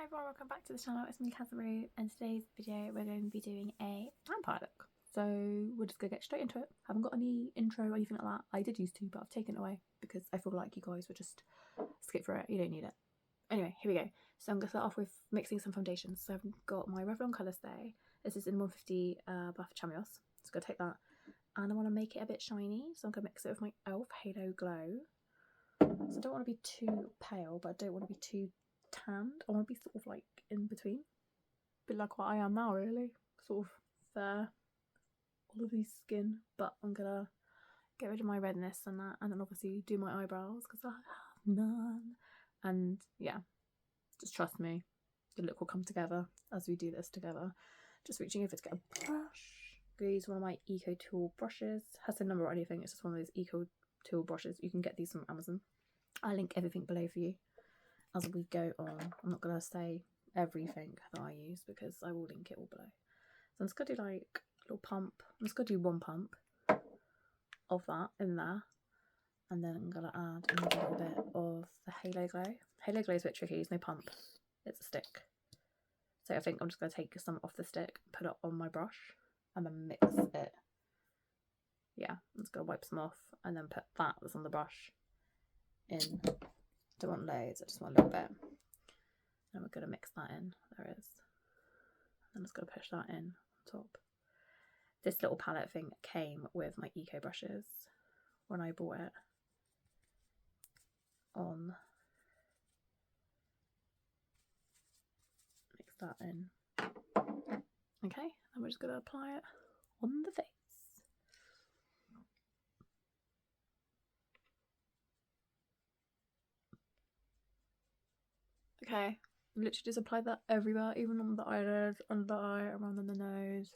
everyone, welcome back to the channel. It's me, Kazzaroo, and today's video we're going to be doing a vampire look. So we're just going to get straight into it. I haven't got any intro or anything like that. I did used to, but I've taken it away because I feel like you guys would just skip through it. You don't need it. Anyway, here we go. So I'm going to start off with mixing some foundations. So I've got my Revlon Colour Stay. This is in 150 Buff Chamios. So I'm going to take that and I want to make it a bit shiny. So I'm going to mix it with my e.l.f. Halo Glow. So I don't want to be too pale, but I don't want to be too tanned. I want to be sort of like in between, a bit like what I am now, really, sort of fair, olivey skin, but I'm gonna get rid of my redness and that, and then obviously do my eyebrows because I have none. And yeah, just trust me, the look will come together as we do this together. Just reaching over to get a brush. I'm gonna use one of my Eco Tool brushes. Has a number or anything, it's just one of those Eco Tool brushes. You can get these from Amazon. I'll link everything below for you as we go on. I'm not going to say everything that I use because I will link it all below. So I'm just going to do like a little pump. I'm just going to do one pump of that in there. And then I'm going to add another little bit of the Halo Glow. Halo Glow is a bit tricky, it's no pump, it's a stick. So I think I'm just going to take some off the stick, put it on my brush, and then mix it. Yeah, I'm just going to wipe some off and then put that's on the brush in. Don't want loads, I just want a little bit. And we're going to mix that in. There it is. I'm just going to push that in on top. This little palette thing came with my Eco brushes when I bought it on. Mix that in. Okay, and we're just going to apply it on the face. Okay, literally just apply that everywhere, even on the eyelids, under the eye, around the nose,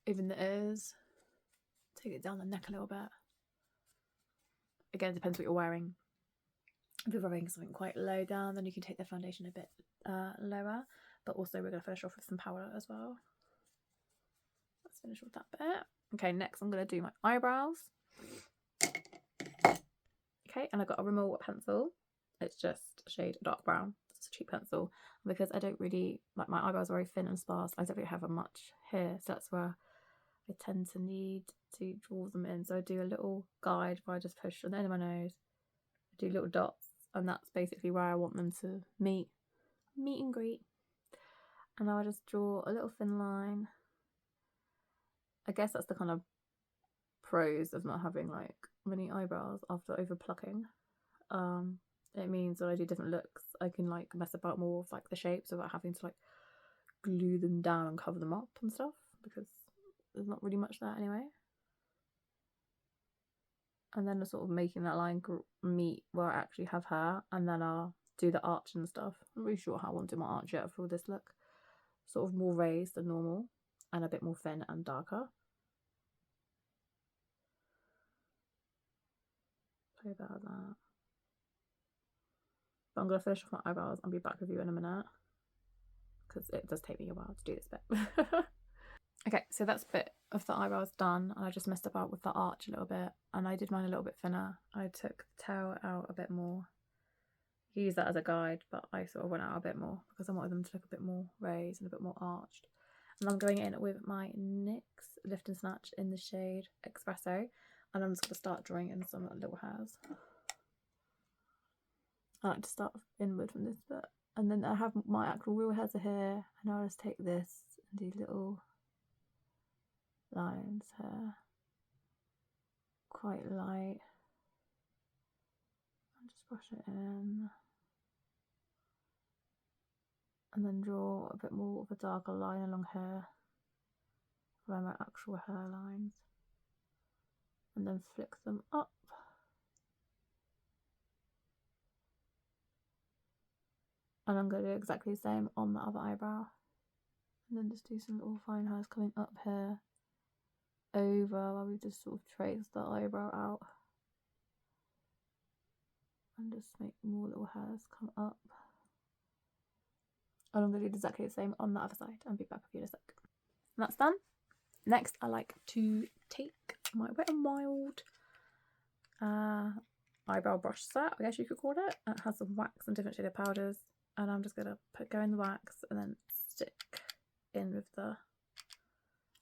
even the ears. Take it down the neck a little bit. Again, it depends what you're wearing. If you're wearing something quite low down, then you can take the foundation a bit lower. But also we're going to finish off with some powder as well. Let's finish with that bit. Okay, next I'm going to do my eyebrows. Okay, and I've got a Rimmel pencil. It's just a shade dark brown. It's a cheap pencil. Because I don't really, like, my eyebrows are very thin and sparse. I don't really have much hair, so that's where I tend to need to draw them in. So I do a little guide where I just push on the end of my nose. I do little dots, and that's basically where I want them to meet and greet. And now I just draw a little thin line. I guess that's the kind of pros of not having like many eyebrows after over plucking. It means when I do different looks, I can like mess about more with like the shapes without having to like glue them down and cover them up and stuff, because there's not really much there anyway. And then sort of making that line meet where I actually have hair, and then I'll do the arch and stuff. I'm not really sure how I want to do my arch yet for this look. Sort of more raised than normal and a bit more thin and darker. Play about that. But I'm going to finish off my eyebrows and be back with you in a minute, because it does take me a while to do this bit. Okay, so that's a bit of the eyebrows done, and I just messed about with the arch a little bit, and I did mine a little bit thinner. I took the tail out a bit more. You use that as a guide, but I sort of went out a bit more because I wanted them to look a bit more raised and a bit more arched. And I'm going in with my NYX Lift and Snatch in the shade Espresso, and I'm just going to start drawing in some little hairs. I like to start inward from this bit, and then I have my actual real hairs are here, and I'll just take this and do little lines here, quite light, and just brush it in, and then draw a bit more of a darker line along here around my actual hairlines, and then flick them up. And I'm going to do exactly the same on the other eyebrow, and then just do some little fine hairs coming up here over where we just sort of trace the eyebrow out, and just make more little hairs come up. And I'm going to do exactly the same on the other side and be back with you in a sec. And that's done. Next, I like to take my Wet n Wild eyebrow brush set, I guess you could call it. It has some wax and different shaded powders. And I'm just going to go in the wax and then stick in with the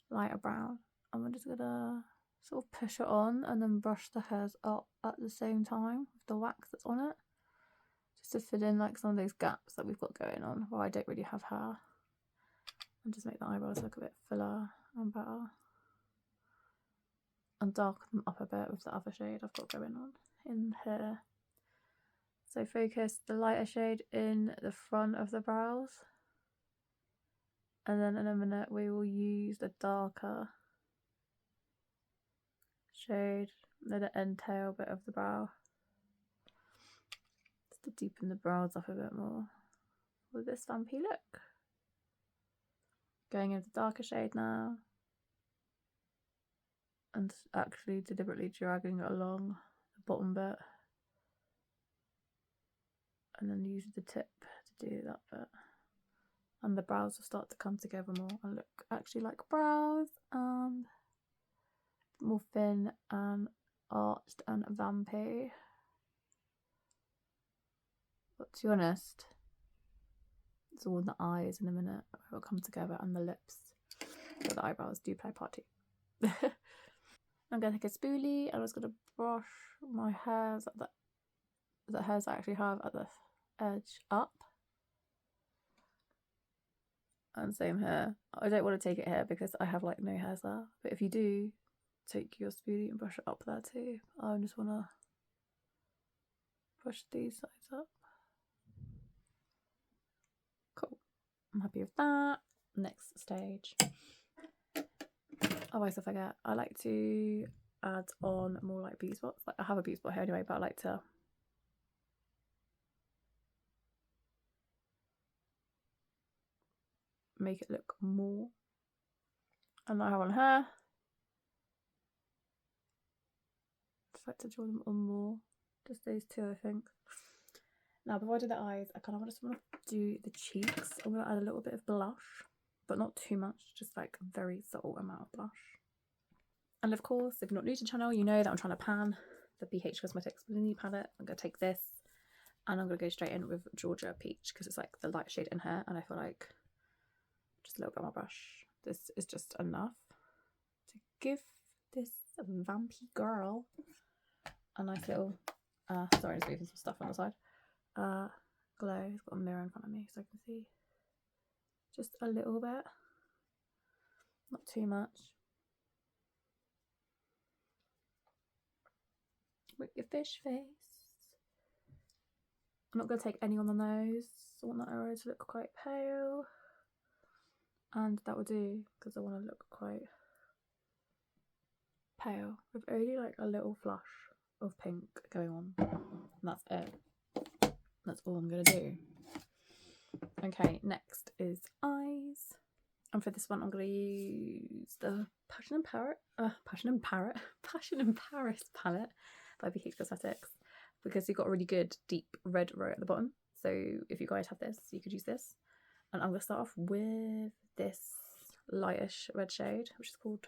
lighter brown. And we're just going to sort of push it on and then brush the hairs up at the same time with the wax that's on it. Just to fill in like some of those gaps that we've got going on where I don't really have hair. And just make the eyebrows look a bit fuller and better. And darken them up a bit with the other shade I've got going on in here. So focus the lighter shade in the front of the brows. And then in a minute we will use the darker shade near the end tail bit of the brow. Just to deepen the brows up a bit more with this vampy look. Going into the darker shade now. And actually deliberately dragging it along the bottom bit. And then use the tip to do that bit. And the brows will start to come together more and look actually like brows and more thin and arched and vampy. But to be honest, it's all in the eyes in a minute. It will come together and the lips. But the eyebrows do play part too. I'm going to take a spoolie and I'm just going to brush my hairs that the hairs I actually have at the edge up. And same here. I don't want to take it here because I have like no hairs there. But if you do, take your spoolie and brush it up there too. I just want to brush these sides up. Cool. I'm happy with that. Next stage. Otherwise I forget. I like to add on more like beauty spots. Like I have a beauty spot here anyway, but I like to make it look more. And I have on here. Just like to draw them on more. Just those two, I think. Now, before I do the eyes, I kind of just want to do the cheeks. I'm going to add a little bit of blush, but not too much. Just like a very subtle amount of blush. And of course, if you're not new to the channel, you know that I'm trying to pan the BH Cosmetics Mini palette. I'm going to take this and I'm going to go straight in with Georgia Peach because it's like the light shade in here, and I feel like just a little bit on my brush. This is just enough to give this vampy girl a nice little, sorry, I'm just moving some stuff on the side, glow. It's got a mirror in front of me so I can see just a little bit, not too much. With your fish face. I'm not going to take any on the nose. I want that area to look quite pale. And that will do because I want to look quite pale with only like a little flush of pink going on. And that's it. That's all I'm going to do. Okay, next is eyes. And for this one, I'm going to use the Passion in Paris palette by BH Cosmetics because you've got a really good deep red row at the bottom. So if you guys have this, you could use this. And I'm going to start off with this lightish red shade, which is called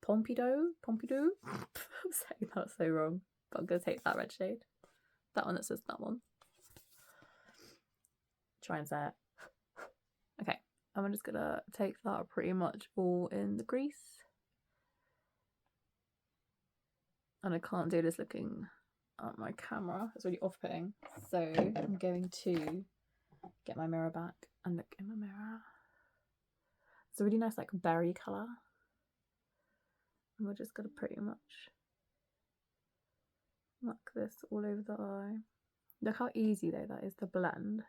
Pompidou. I'm saying that so wrong, but I'm going to take that red shade. That one that says that one. Try and say it. Okay, I'm just going to take that pretty much all in the crease. And I can't do this looking at my camera. It's really off-putting. So I'm going to get my mirror back and look in the mirror. It's a really nice like berry colour. And we're just going to pretty much mark this all over the eye. Look how easy though that is to blend.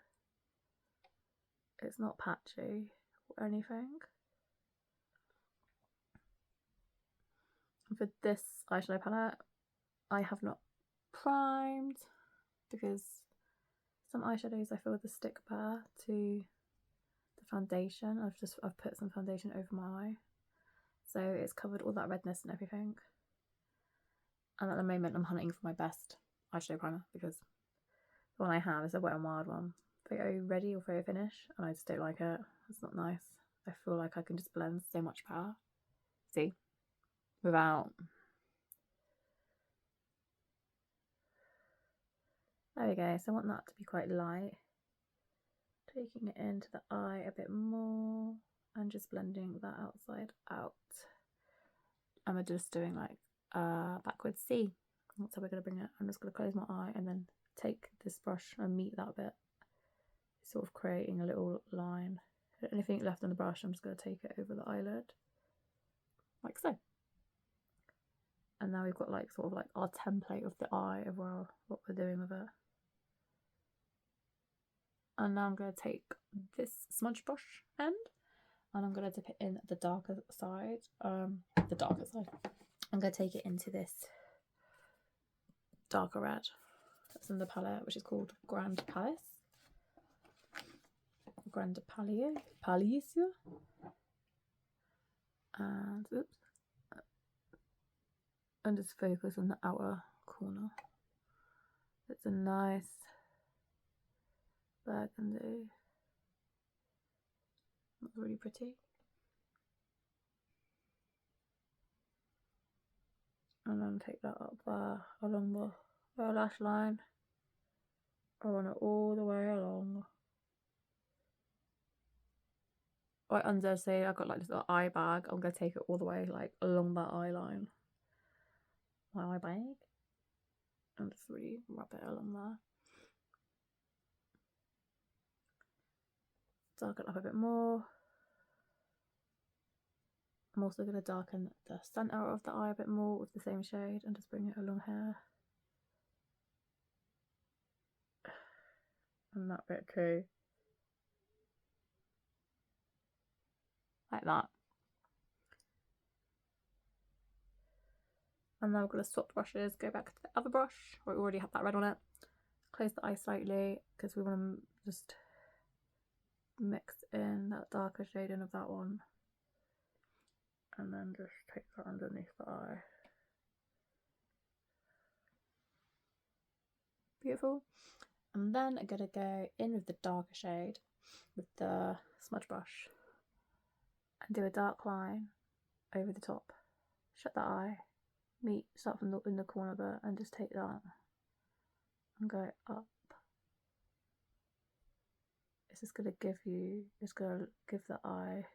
It's not patchy or anything. And for this eyeshadow palette, I have not primed because some eyeshadows I feel would stick better to the foundation. I've put some foundation over my eye, so it's covered all that redness and everything. And at the moment I'm hunting for my best eyeshadow primer because the one I have is a Wet n Wild one, photo ready or photo finish, and I just don't like it. It's not nice. I feel like I can just blend so much better, see, without. There we go. So I want that to be quite light. taking it into the eye a bit more and just blending that outside out. And we're just doing like a backwards C. That's how we're going to bring it. I'm just going to close my eye and then take this brush and meet that bit, sort of creating a little line. Anything left on the brush, I'm just going to take it over the eyelid, like so. And now we've got like sort of like our template of the eye of what we're doing with it. And now I'm going to take this smudge brush end and I'm going to dip it in the darker side. I'm going to take it into this darker red that's in the palette, which is called Grand Palace. Grand Palace. And oops. And just focus on the outer corner. It's a nice burgundy. That's really pretty. And then take that up there along the lash line. I run it all the way along. Right under, say I've got like this little eye bag. I'm gonna take it all the way like along that eye line. My eye bag. And just really rub it along there. Darken up a bit more. I'm also going to darken the centre of the eye a bit more with the same shade and just bring it along here. And that bit too. Like that. And now we're going to swap brushes, go back to the other brush. We already have that red on it. Close the eye slightly because we want to just mix in that darker shading of that one. And then just take that underneath the eye. Beautiful. And then I'm going to go in with the darker shade with the smudge brush and do a dark line over the top. Shut the eye, start from in the corner bit and just take that and go up. It's just going to give the eye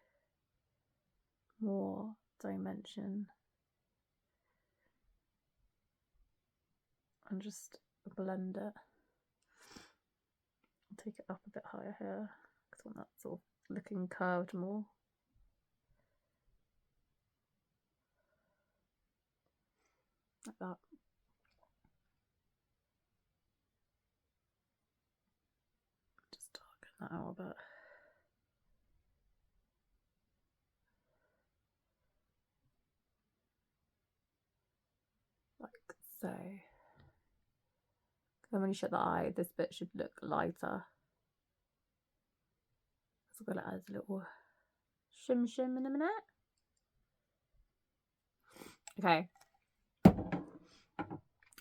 more dimension and just blend it. Take it up a bit higher here because I want that sort of looking curved more. Like that. Just darken that out a bit. Like so. Then when you shut the eye, this bit should look lighter. So I'm going to add a little shim in a minute. Okay.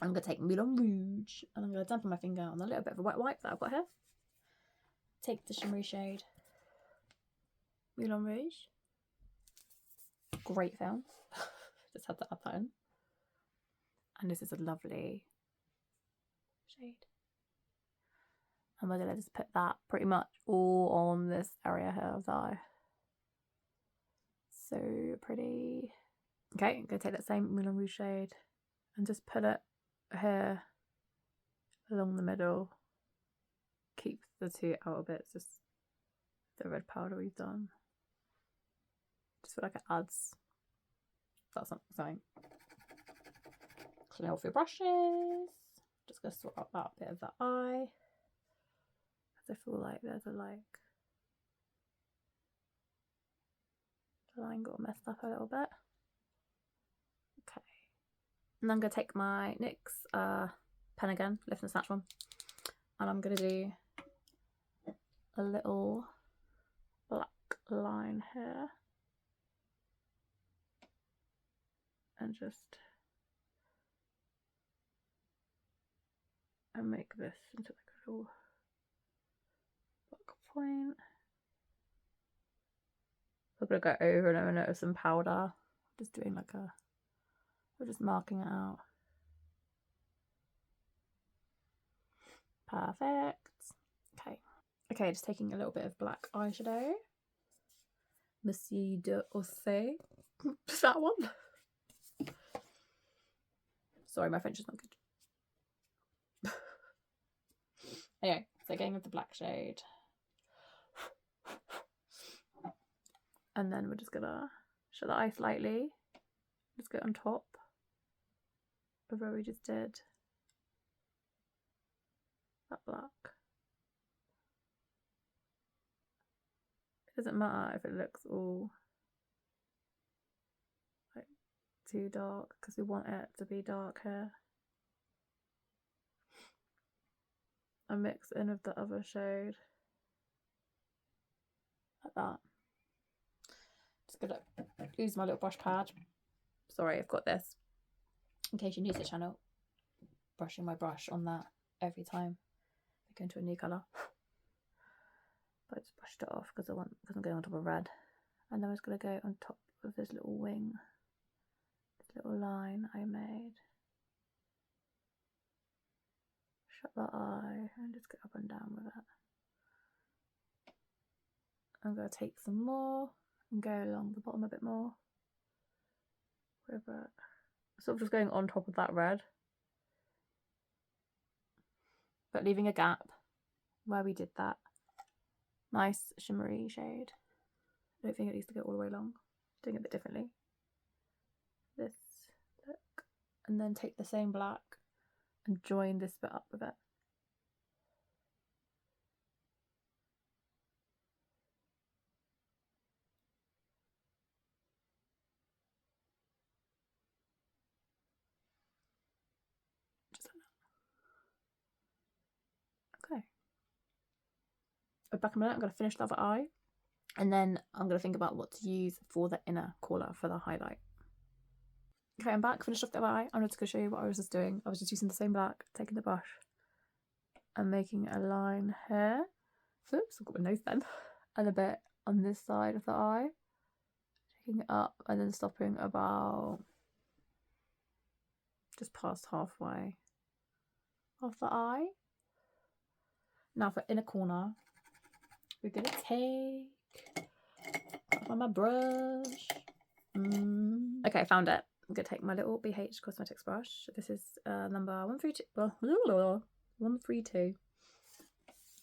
I'm going to take Moulin Rouge and I'm going to dampen my finger on a little bit of a wet wipe that I've got here. Take the shimmery shade Moulin Rouge. Great film. Just had to add that in. And this is a lovely shade. And we're going to just put that pretty much all on this area here of the eye. So pretty. Okay, I'm going to take that same Moulin Rouge shade and just put it here along the middle. Keep the two outer bits, just the red powder we've done. Just feel like it adds. That's something. Clean off your brushes. Just gonna sort out that bit of the eye. Because I feel like there's a the line got messed up a little bit. Okay. And I'm gonna take my NYX pen again, lift and snatch one. And I'm gonna do a little black line here. And just make this into like a little black point. I'm gonna go over in a minute with some powder. Just doing like we're just marking it out. Perfect. Okay. Okay, just taking a little bit of black eyeshadow. Monsieur de Ossé. That one. Sorry, my French is not good. Anyway, so going with the black shade. And then we're just gonna shut the eye slightly. Just go on top of where we just did that black. It doesn't matter if it looks all like too dark because we want it to be dark here. And mix in with the other shade like that. Just gonna use my little brush pad. Sorry, I've got this in case you're new to the channel. Brushing my brush on that every time I go into a new colour. But I just brushed it off because I'm going on top of red. And then I was going to go on top of this little wing, this little line I made. Shut the eye and just go up and down with it. I'm going to take some more and go along the bottom a bit more. With it. Sort of just going on top of that red. But leaving a gap where we did that. Nice shimmery shade. I don't think it needs to go all the way along. Doing it a bit differently. This look. And then take the same black and join this bit up with it. Just like that. Okay. Back in a minute, I'm going to finish the other eye. And then I'm going to think about what to use for the inner corner for the highlight. Okay, I'm back, finished off the other eye. I'm just going to show you what I was just doing. I was just using the same black, taking the brush and making a line here. Oops, I've got my nose then. And a bit on this side of the eye. Taking it up and then stopping about just past halfway of the eye. Now for inner corner, we're going to take my brush. Okay, I found it. I'm going to take my little BH Cosmetics brush. This is number 132. Well, 132.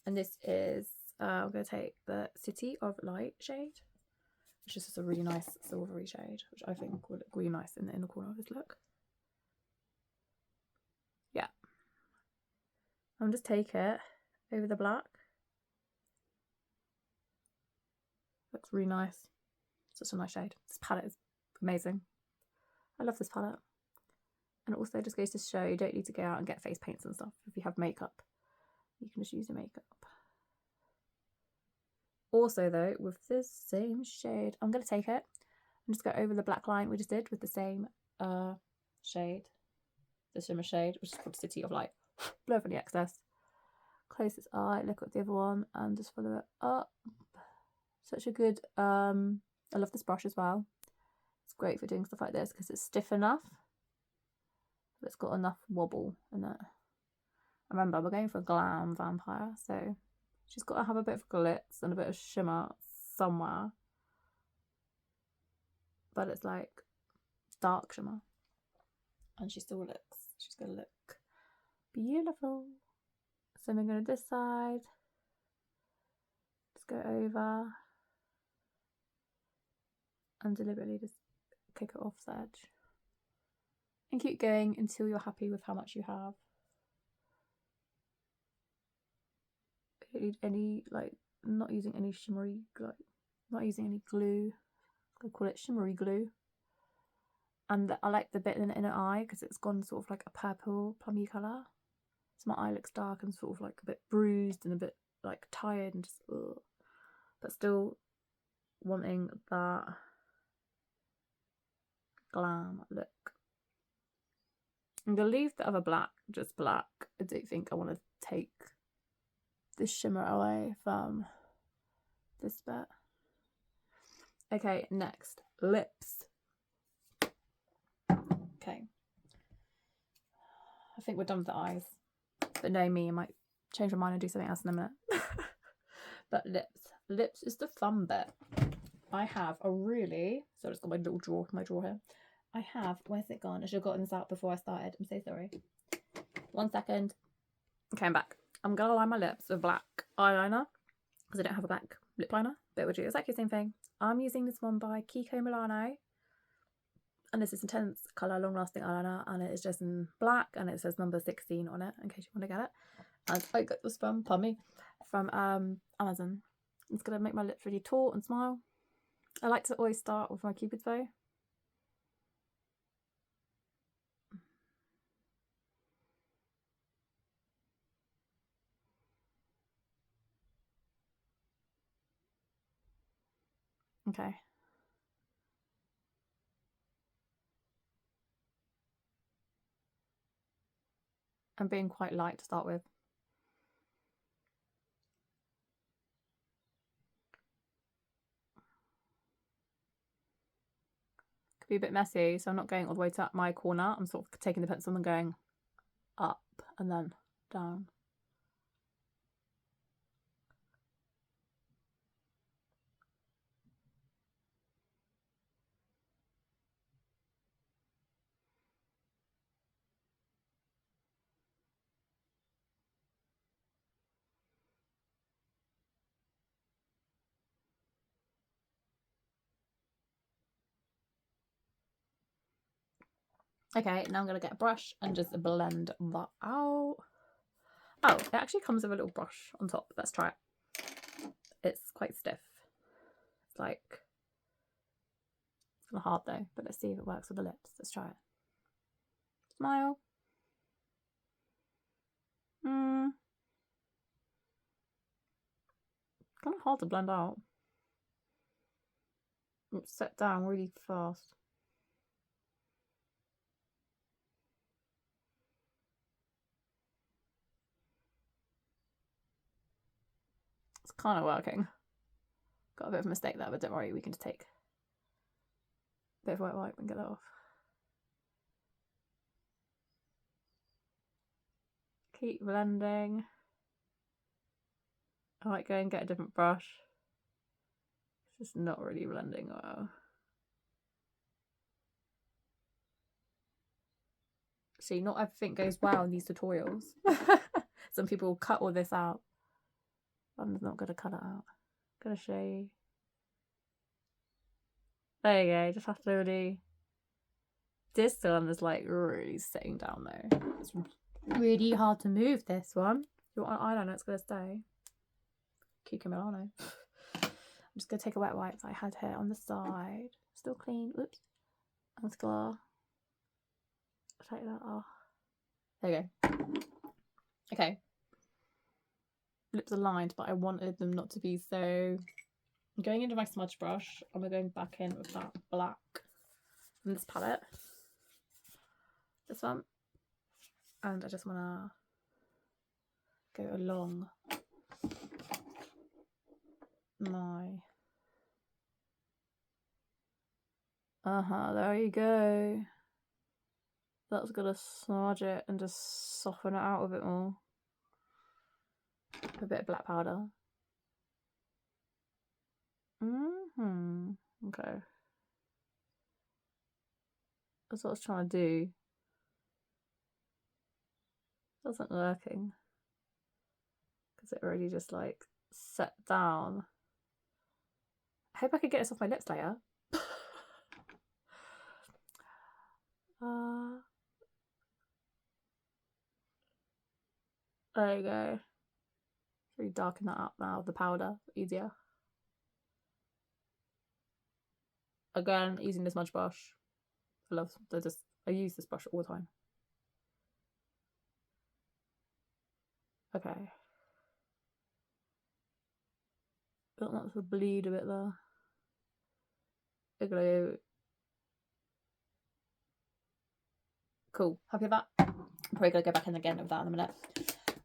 And this is, I'm going to take the City of Light shade, which is just a really nice silvery shade, which I think will look really nice in the inner corner of this look. Yeah. I'll just take it over the black. Looks really nice. Such a nice shade. This palette is amazing. I love this palette. And it also just goes to show you don't need to go out and get face paints and stuff. If you have makeup, you can just use your makeup. Also though, with this same shade, I'm going to take it and just go over the black line we just did with the same shade. The shimmer shade, which is called City of Light. Blow off any excess. Close this eye, look at the other one and just follow it up. Such a good, I love this brush as well. It's great for doing stuff like this because it's stiff enough, but it's got enough wobble in it. Remember, we're going for a glam vampire, so she's got to have a bit of glitz and a bit of shimmer somewhere. But it's like dark shimmer. And she's going to look beautiful. So we're going to this side. Just go over. And deliberately just kick it off the edge. And keep going until you're happy with how much you have. You don't need any, like, not using any shimmery, like, not using any glue. I call it shimmery glue. And I like the bit in the inner eye because it's gone sort of like a purple plummy colour. So my eye looks dark and sort of like a bit bruised and a bit like tired and just ugh. But still wanting that glam look. I'm going to leave the other black just black. I don't think I want to take the shimmer away from this bit. Okay, next, lips. Okay. I think we're done with the eyes. But knowing me, I might change my mind and do something else in a minute. But lips is the fun bit. I have a really, so I've got my little drawer, here. I have, where's it gone? I should have gotten this out before I started. I'm so sorry. 1 second. Okay, I'm back. I'm gonna line my lips with black eyeliner because I don't have a black lip liner, but it would do exactly the same thing. I'm using this one by Kiko Milani, and this is intense colour, long lasting eyeliner, and it is just in black, and it says number 16 on it in case you want to get it. And I got this from Amazon. It's gonna make my lips really taut and smile. I like to always start with my Cupid's bow. Okay. I'm being quite light to start with. Could be a bit messy, so I'm not going all the way to my corner. I'm sort of taking the pencil and going up and then down. Okay, now I'm going to get a brush and just blend that out. Oh, it actually comes with a little brush on top. Let's try it. It's quite stiff. It's like, it's kind of hard though, but let's see if it works with the lips. Let's try it. Smile. Kind of hard to blend out. It's set down really fast. It's kind of working. Got a bit of a mistake there, but don't worry, we can just take a bit of white wipe and get that off. Keep blending. I might go and get a different brush. It's just not really blending well. See, not everything goes well in these tutorials. Some people will cut all this out. I'm not going to cut it out. I'm going to show you. There you go, just have to really... This one is like really sitting down though. It's really hard to move this one. You want an eyeliner, it's going to stay. Kiko Milani. I'm just going to take a wet wipe that I had here on the side. Still clean. Oops. Mascara. Take that off. There you go. Okay. Lips are lined, but I wanted them not to be so... I'm going into my smudge brush and we're going back in with that black from this palette. This one. And I just want to go along my... there you go. That's gonna smudge it and just soften it out a bit more. A bit of black powder. Okay. That's what I was trying to do. Wasn't working. Because it already just like set down. I hope I could get this off my lips later. There you go. Really darken that up now, the powder, easier. Again, using this smudge brush. I use this brush all the time. Okay. Got that to bleed a bit there. Igloo. Cool. Happy with that? I'm probably gonna go back in again with that in a minute.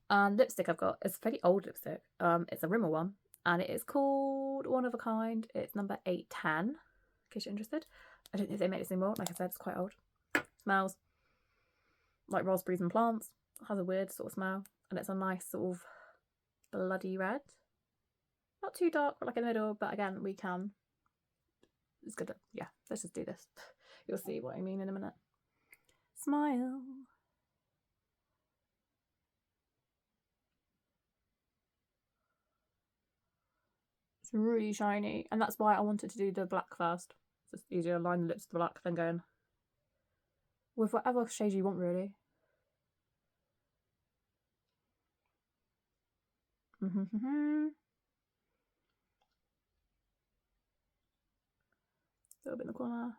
And lipstick I've got is a fairly old lipstick. It's a Rimmel one, and it is called One of a Kind. It's number 810, in case you're interested. I don't think they make this anymore. Like I said, it's quite old. Smells like raspberries and plants. It has a weird sort of smell, and it's a nice sort of bloody red. Not too dark, but like in the middle. But again, we can. It's good. Yeah, let's just do this. You'll see what I mean in a minute. Smile. It's really shiny, and that's why I wanted to do the black first. It's just easier to line the lips with the black than going with whatever shade you want, really. A little bit in the corner.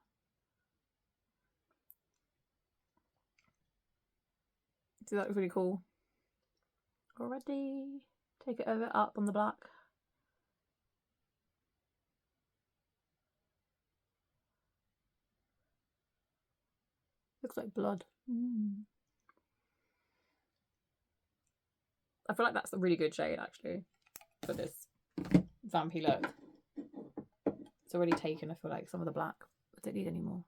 So that was really cool. Already. Take it over up on the black. Looks like blood. I feel like that's a really good shade actually for this vampy look. It's already taken, I feel like, some of the black. I don't need any more.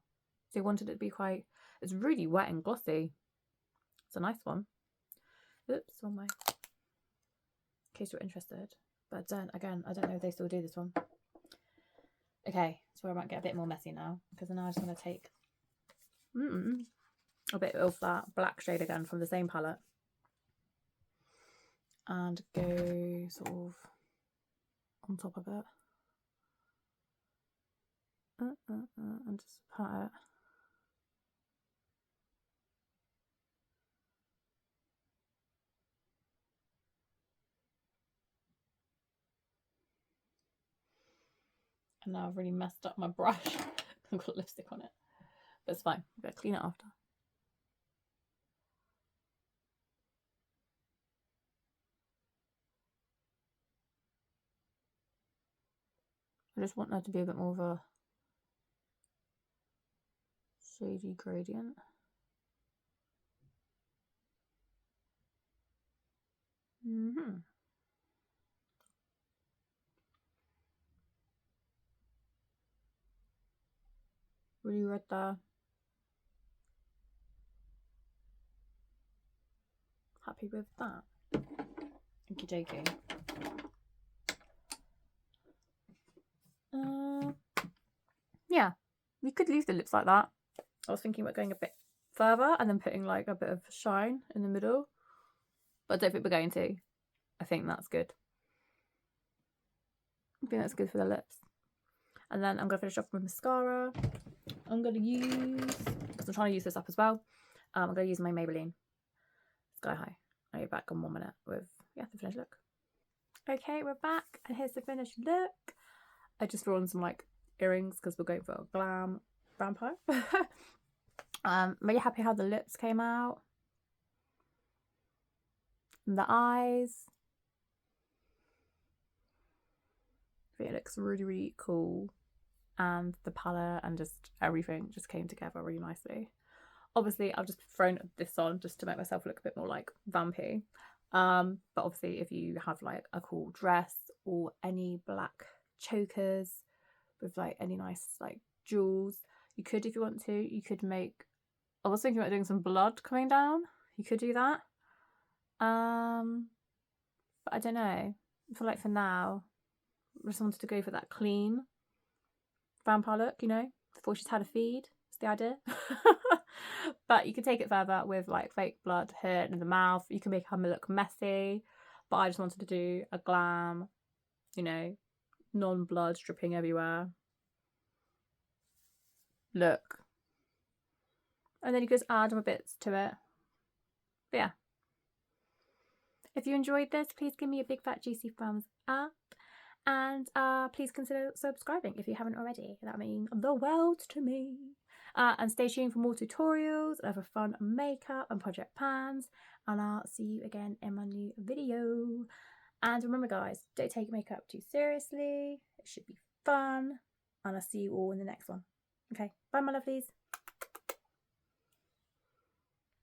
So I wanted it to be quite, it's really wet and glossy. It's a nice one. Oops, wrong way. In case you're interested. But again, I don't know if they still do this one. Okay, so I might get a bit more messy now, because now I just want to take a bit of that black shade again from the same palette and go sort of on top of it and just pat it. And now I've really messed up my brush. I've got lipstick on it, but it's fine. I'm gonna clean it after. I just want there to be a bit more of a shady gradient. Really red there. Happy with that. Okie dokie. Yeah, we could leave the lips like that. I was thinking about going a bit further and then putting like a bit of shine in the middle, but I don't think we're going to. I think that's good. I think that's good for the lips. And then I'm going to finish off with mascara. I'm going to use, because I'm trying to use this up as well, I'm going to use my Maybelline Sky High. I'll be back in 1 minute with, yeah, the finished look. Okay, we're back, and here's the finished look. I just threw on some like earrings because we're going for a glam vampire. I'm really happy how the lips came out. And the eyes. It looks really, really cool. And the palette and just everything just came together really nicely. Obviously, I've just thrown this on just to make myself look a bit more like vampy. But obviously, if you have like a cool dress or any black chokers with like any nice like jewels, you could, if you want to, you could make, I was thinking about doing some blood coming down. You could do that. But I don't know. I feel like for now, I just wanted to go for that clean vampire look, you know, before she's had a feed. That's the idea. But you can take it further with like fake blood here in the mouth. You can make her look messy, but I just wanted to do a glam, you know, non-blood dripping everywhere look. And then you can just add more bits to it. But yeah. If you enjoyed this, please give me a big fat juicy thumbs up. And please consider subscribing if you haven't already. That means the world to me. And stay tuned for more tutorials and other fun makeup and project plans. And I'll see you again in my new video. And remember guys, don't take makeup too seriously. It should be fun. And I'll see you all in the next one. Okay, bye my lovelies.